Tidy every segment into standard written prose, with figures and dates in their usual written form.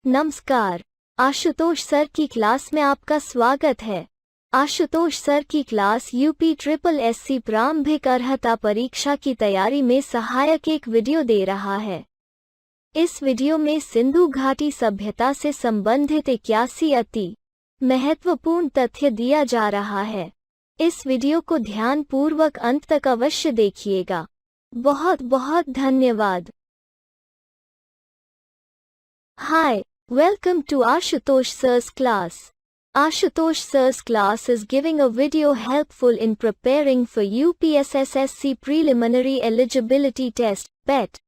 नमस्कार। आशुतोष सर की क्लास में आपका स्वागत है। आशुतोष सर की क्लास यूपी ट्रिपल एससी प्रारंभिक अर्हता परीक्षा की तैयारी में सहायक एक वीडियो दे रहा है। इस वीडियो में सिंधु घाटी सभ्यता से संबंधित 81 अति महत्वपूर्ण तथ्य दिया जा रहा है। इस वीडियो को ध्यानपूर्वक अंत तक अवश्य देखिएगा। बहुत बहुत धन्यवाद। Hi, welcome to Ashutosh Sir's class. Ashutosh Sir's class is giving a video helpful in preparing for UPSSSC Preliminary Eligibility Test, PET.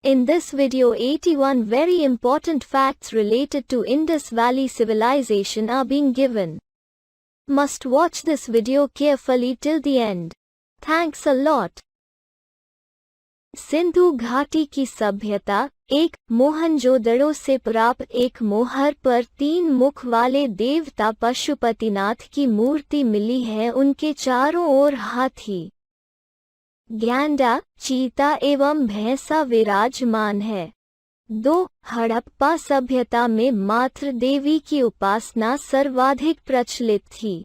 In this video 81 very important facts related to Indus Valley Civilization are being given. Must watch this video carefully till the end. Thanks a lot. Sindhu घाटी की सभ्यता एक मोहनजोदड़ो से प्राप्त एक मोहर पर 3 मुख वाले देवता पशुपतिनाथ की मूर्ति मिली है। उनके चारों ओर हाथी, गैंडा, चीता एवं भैंसा विराजमान है। 2 हड़प्पा सभ्यता में मातृ देवी की उपासना सर्वाधिक प्रचलित थी।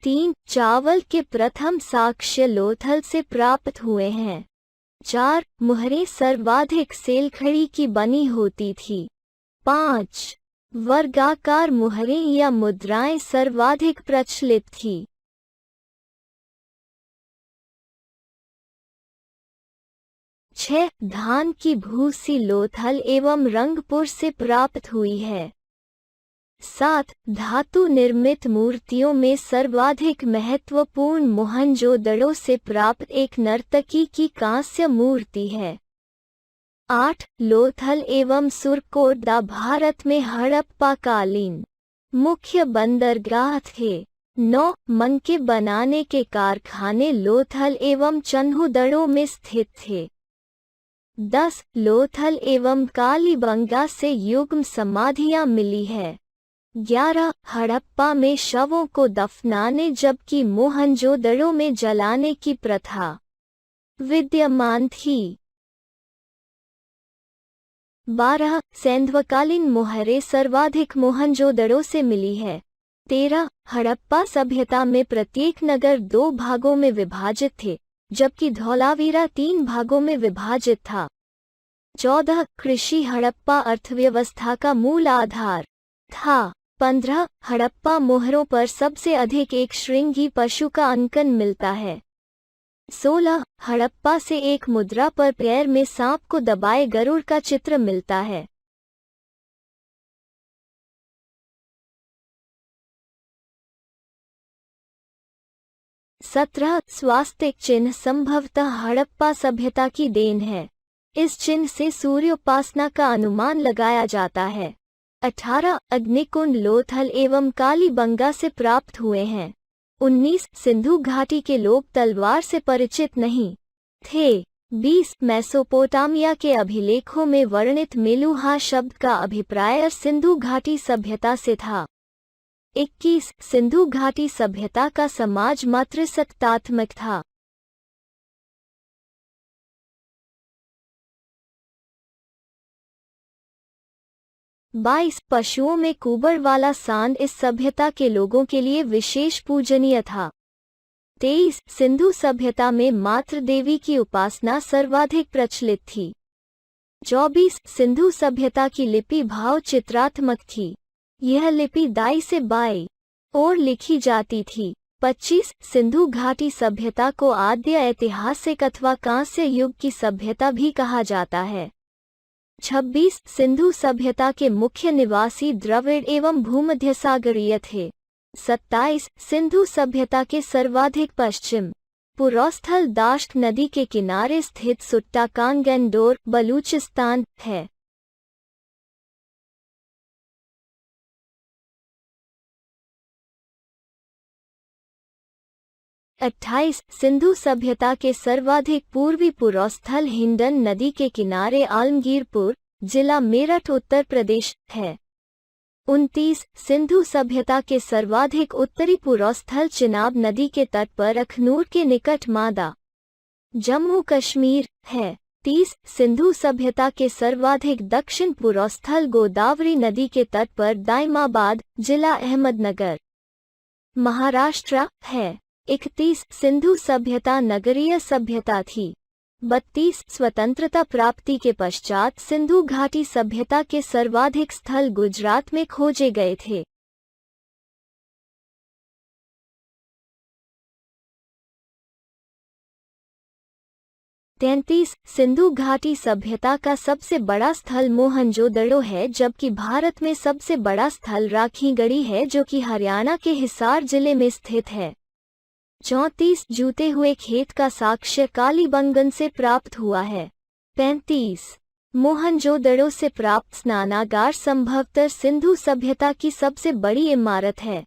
3 चावल के प्रथम साक्ष्य लोथल से प्राप्त हुए हैं। 4 मुहरें सर्वाधिक सेलखड़ी की बनी होती थी। 5 वर्गाकार मुहरें या मुद्राएं सर्वाधिक प्रचलित थी। 6 धान की भूसी लोथल एवं रंगपुर से प्राप्त हुई है। 7 धातु निर्मित मूर्तियों में सर्वाधिक महत्वपूर्ण मोहनजोदड़ो से प्राप्त एक नर्तकी की कांस्य मूर्ति है। 8 लोथल एवं सुरकोटदा भारत में हड़प्पाकालीन मुख्य बंदरगाह थे। 9 मनके बनाने के कारखाने लोथल एवं चन्हुदड़ो में स्थित थे। 10 लोथल एवं कालीबंगा से युग्म समाधियां मिली है। 11 हड़प्पा में शवों को दफनाने जबकि मोहनजोदड़ो में जलाने की प्रथा विद्यमान थी। 12 सैंधवकालीन मोहरें सर्वाधिक मोहनजोदड़ो से मिली है। 13 हड़प्पा सभ्यता में प्रत्येक नगर 2 भागों में विभाजित थे, जबकि धौलावीरा 3 भागों में विभाजित था। 14 कृषि हड़प्पा अर्थव्यवस्था का मूल आधार था। 15 हड़प्पा मोहरों पर सबसे अधिक एक श्रृंगी पशु का अंकन मिलता है। 16 हड़प्पा से एक मुद्रा पर पैर में सांप को दबाए गरुड़ का चित्र मिलता है। 17 स्वास्तिक चिन्ह संभवतः हड़प्पा सभ्यता की देन है। इस चिन्ह से सूर्योपासना का अनुमान लगाया जाता है। 18 अग्निकुंड लोथल एवं कालीबंगा से प्राप्त हुए हैं। 19 सिंधु घाटी के लोग तलवार से परिचित नहीं थे। 20 मेसोपोटामिया के अभिलेखों में वर्णित मेलुहा शब्द का अभिप्राय सिंधु घाटी सभ्यता से था। 21 सिंधु घाटी सभ्यता का समाज मातृसत्तात्मक था। 22 पशुओं में कुबड़ वाला सांड इस सभ्यता के लोगों के लिए विशेष पूजनीय था। 23 सिंधु सभ्यता में मातृ देवी की उपासना सर्वाधिक प्रचलित थी। 24 सिंधु सभ्यता की लिपि भाव चित्रात्मक थी। यह लिपि दाई से बाई ओर लिखी जाती थी। 25 सिंधु घाटी सभ्यता को आद्य ऐतिहासिक अथवा कांस्य युग की सभ्यता भी कहा जाता है। 26 सिंधु सभ्यता के मुख्य निवासी द्रविड़ एवं भूमध्यसागरीय थे। 27 सिंधु सभ्यता के सर्वाधिक पश्चिम पुरोस्थल दाश्त नदी के किनारे स्थित सुट्टा कांगेंडोर बलूचिस्तान है। 28 सिंधु सभ्यता के सर्वाधिक पूर्वी पुरोस्थल हिंडन नदी के किनारे आलमगीरपुर, जिला मेरठ, उत्तर प्रदेश है। 29 सिंधु सभ्यता के सर्वाधिक उत्तरी पुरोस्थल चिनाब नदी के तट पर अखनूर के निकट मादा, जम्मू कश्मीर है। 30 सिंधु सभ्यता के सर्वाधिक दक्षिण पूर्व स्थल गोदावरी नदी के तट पर दाइमाबाद, जिला अहमदनगर, महाराष्ट्र है। 31 सिंधु सभ्यता नगरीय सभ्यता थी। 32 स्वतंत्रता प्राप्ति के पश्चात सिंधु घाटी सभ्यता के सर्वाधिक स्थल गुजरात में खोजे गए थे। तैंतीस सिंधु घाटी सभ्यता का सबसे बड़ा स्थल मोहनजोदड़ो है, जबकि भारत में सबसे बड़ा स्थल राखीगढ़ी है जो कि हरियाणा के हिसार जिले में स्थित है। 34 जूते हुए खेत का साक्ष्य कालीबंगन से प्राप्त हुआ है। 35 मोहनजोदड़ो से प्राप्त स्नानागार संभवतः सिंधु सभ्यता की सबसे बड़ी इमारत है।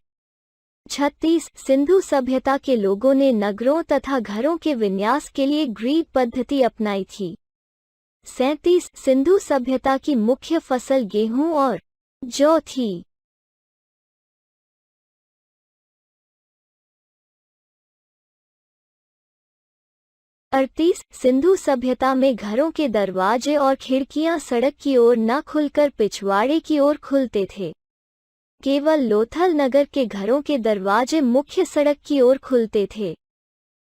36 सिंधु सभ्यता के लोगों ने नगरों तथा घरों के विन्यास के लिए ग्रीड पद्धति अपनाई थी। 37 सिंधु सभ्यता की मुख्य फसल गेहूं और जौ थी। 38 सिंधु सभ्यता में घरों के दरवाजे और खिड़कियां सड़क की ओर न खुलकर पिछवाड़े की ओर खुलते थे। केवल लोथल नगर के घरों के दरवाजे मुख्य सड़क की ओर खुलते थे।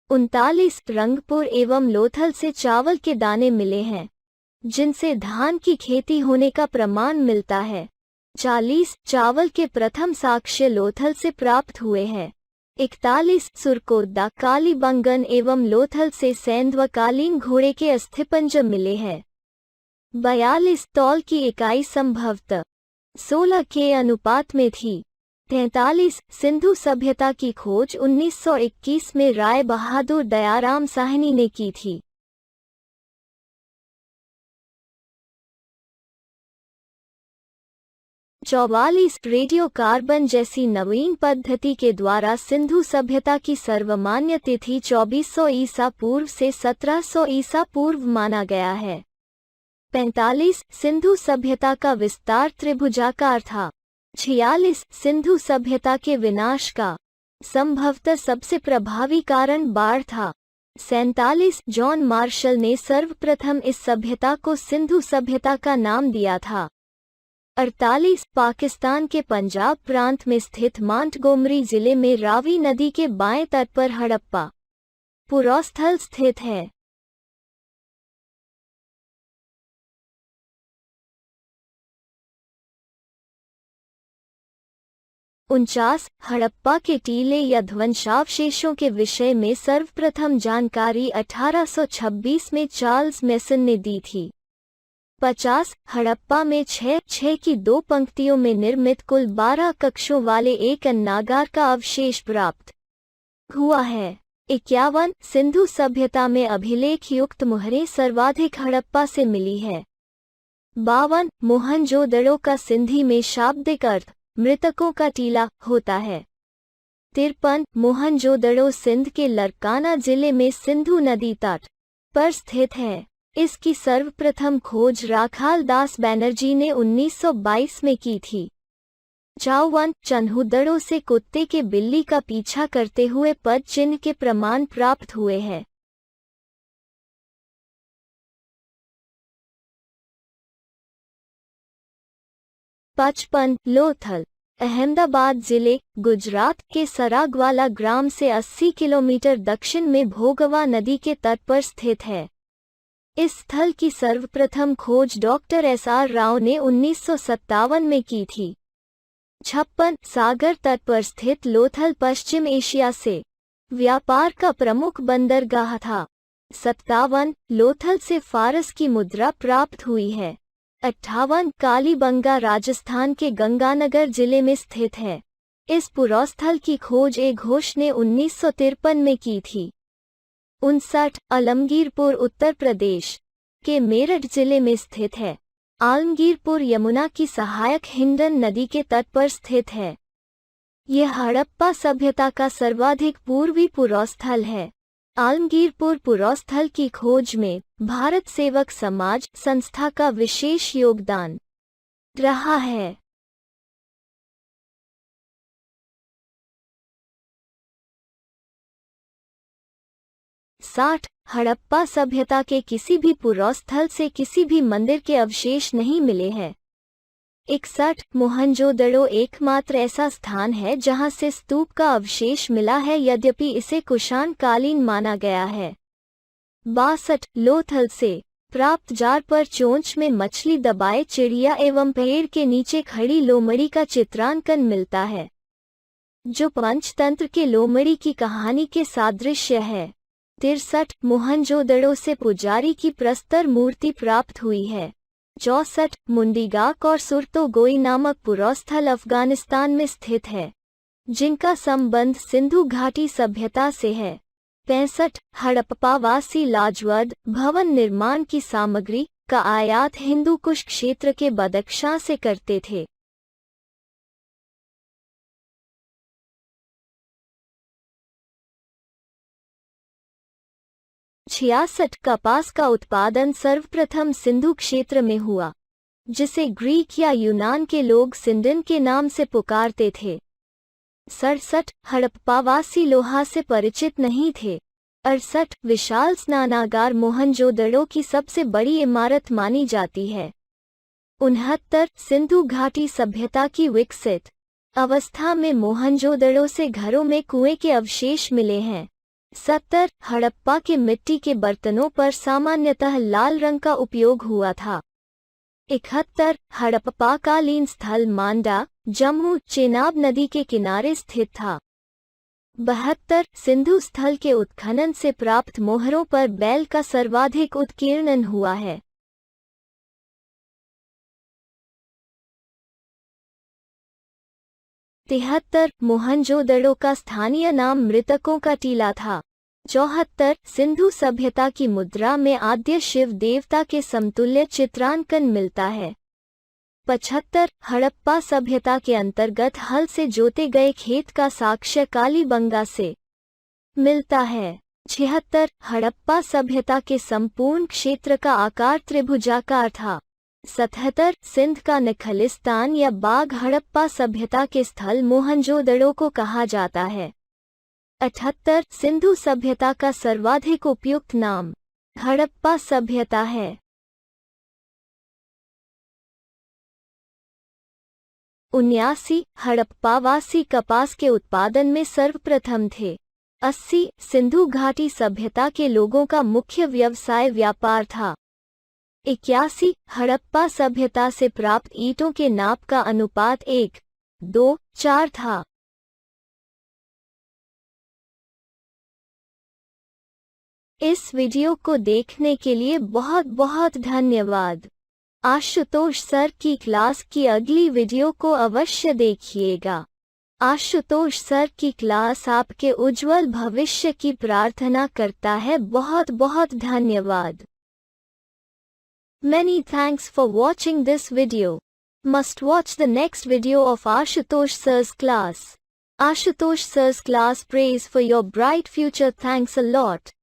39 रंगपुर एवं लोथल से चावल के दाने मिले हैं, जिनसे धान की खेती होने का प्रमाण मिलता है। 40 चावल के प्रथम साक्ष्य लोथल से प्राप्त हुए हैं। 41 सुरकोदा, कालीबंगन एवं लोथल से सैंधवकालीन घोड़े के अस्थिपंज मिले हैं। 42 तौल की इकाई संभवतः 16 के अनुपात में थी। 43 सिंधु सभ्यता की खोज 1921 में राय बहादुर दयाराम साहनी ने की थी। 44 रेडियो कार्बन जैसी नवीन पद्धति के द्वारा सिंधु सभ्यता की सर्वमान्य तिथि 2400 ईसा पूर्व से 1700 ईसा पूर्व माना गया है। 45 सिंधु सभ्यता का विस्तार त्रिभुजाकार था। 46 सिंधु सभ्यता के विनाश का संभवतः सबसे प्रभावी कारण बाढ़ था। 47 जॉन मार्शल ने सर्वप्रथम इस सभ्यता को सिंधु सभ्यता का नाम दिया था। 48 पाकिस्तान के पंजाब प्रांत में स्थित मांटगोमरी जिले में रावी नदी के बाएं तट पर हड़प्पा पुरास्थल स्थित है। 49 हड़प्पा के टीले या ध्वंसावशेषों के विषय में सर्वप्रथम जानकारी 1826 में चार्ल्स मेसन ने दी थी। 50 हड़प्पा में 6 की 2 पंक्तियों में निर्मित कुल 12 कक्षों वाले एक अन्नागार का अवशेष प्राप्त हुआ है। 51 सिंधु सभ्यता में अभिलेख युक्त मुहरें सर्वाधिक हड़प्पा से मिली है। 52 मोहनजोदड़ो का सिंधी में शाब्दिक अर्थ मृतकों का टीला होता है। 53 मोहनजोदड़ो सिंध के लरकाना जिले में सिंधु नदी तट पर स्थित है। इसकी सर्वप्रथम खोज राखाल दास बैनर्जी ने 1922 में की थी। 54 चन्हुदड़ो से कुत्ते के बिल्ली का पीछा करते हुए पद चिन्ह के प्रमाण प्राप्त हुए हैं। 55 लोथल अहमदाबाद जिले गुजरात के सरागवाला ग्राम से 80 किलोमीटर दक्षिण में भोगवा नदी के तट पर स्थित है। इस स्थल की सर्वप्रथम खोज डॉक्टर एसआर राव ने 1957 में की थी। 56 सागर तट पर स्थित लोथल पश्चिम एशिया से व्यापार का प्रमुख बंदरगाह था। 57 लोथल से फारस की मुद्रा प्राप्त हुई है। 58 कालीबंगा राजस्थान के गंगानगर जिले में स्थित है। इस पुरास्थल की खोज ए घोष ने 1953 में की थी। 59 आलमगीरपुर उत्तर प्रदेश के मेरठ जिले में स्थित है। आलमगीरपुर यमुना की सहायक हिंडन नदी के तट पर स्थित है। यह हड़प्पा सभ्यता का सर्वाधिक पूर्वी पुरास्थल है। आलमगीरपुर पुरास्थल की खोज में भारत सेवक समाज संस्था का विशेष योगदान रहा है। 60 हड़प्पा सभ्यता के किसी भी पुरास्थल से किसी भी मंदिर के अवशेष नहीं मिले हैं। 61 मोहनजोदड़ो एकमात्र ऐसा स्थान है जहां से स्तूप का अवशेष मिला है, यद्यपि इसे कुषाण कालीन माना गया है। 62 लोथल से प्राप्त जार पर चोंच में मछली दबाए चिड़िया एवं पेड़ के नीचे खड़ी लोमड़ी का चित्रांकन मिलता है, जो पंचतंत्र के लोमड़ी की कहानी के सादृश्य है। 63 मोहनजोदड़ो से पुजारी की प्रस्तर मूर्ति प्राप्त हुई है। 64 मुंडीगाक और सुरतोगोई नामक पुरास्थल अफगानिस्तान में स्थित है, जिनका संबंध सिंधु घाटी सभ्यता से है। 65 हड़प्पावासी लाजवद भवन निर्माण की सामग्री का आयात हिंदू कुश क्षेत्र के बदख्शां से करते थे। 66 कपास का उत्पादन सर्वप्रथम सिंधु क्षेत्र में हुआ, जिसे ग्रीक या यूनान के लोग सिंडन के नाम से पुकारते थे। 67 हड़प्पावासी लोहा से परिचित नहीं थे। 68 विशाल स्नानागार मोहनजोदड़ो की सबसे बड़ी इमारत मानी जाती है। 69 सिंधु घाटी सभ्यता की विकसित अवस्था में मोहनजोदड़ो से घरों में कुएं के अवशेष मिले हैं। 70 हड़प्पा के मिट्टी के बर्तनों पर सामान्यतः लाल रंग का उपयोग हुआ था। 71 हड़प्पाकालीन स्थल मांडा, जम्मू चेनाब नदी के किनारे स्थित था। 72 सिंधु स्थल के उत्खनन से प्राप्त मोहरों पर बैल का सर्वाधिक उत्कीर्णन हुआ है। 73 मोहनजोदड़ो का स्थानीय नाम मृतकों का टीला था। 74 सिंधु सभ्यता की मुद्रा में आद्य शिव देवता के समतुल्य चित्रांकन मिलता है। 75 हड़प्पा सभ्यता के अंतर्गत हल से जोते गए खेत का साक्ष्य कालीबंगा से मिलता है। 76 हड़प्पा सभ्यता के संपूर्ण क्षेत्र का आकार त्रिभुजाकार था। 77 सिंध का निखलिस्तान या बाग हड़प्पा सभ्यता के स्थल मोहनजोदड़ो को कहा जाता है। 78 सिंधु सभ्यता का सर्वाधिक उपयुक्त नाम हड़प्पा सभ्यता है। 79 हड़प्पावासी कपास के उत्पादन में सर्वप्रथम थे। 80 सिंधु घाटी सभ्यता के लोगों का मुख्य व्यवसाय व्यापार था। 81 हड़प्पा सभ्यता से प्राप्त ईंटों के नाप का अनुपात 1:2:4 था। इस वीडियो को देखने के लिए बहुत बहुत धन्यवाद। आशुतोष सर की क्लास की अगली वीडियो को अवश्य देखिएगा। आशुतोष सर की क्लास आपके उज्जवल भविष्य की प्रार्थना करता है। बहुत बहुत धन्यवाद। Many thanks for watching this video. Must watch the next video of Ashutosh sir's class. Ashutosh sir's class prays for your bright future. Thanks a lot.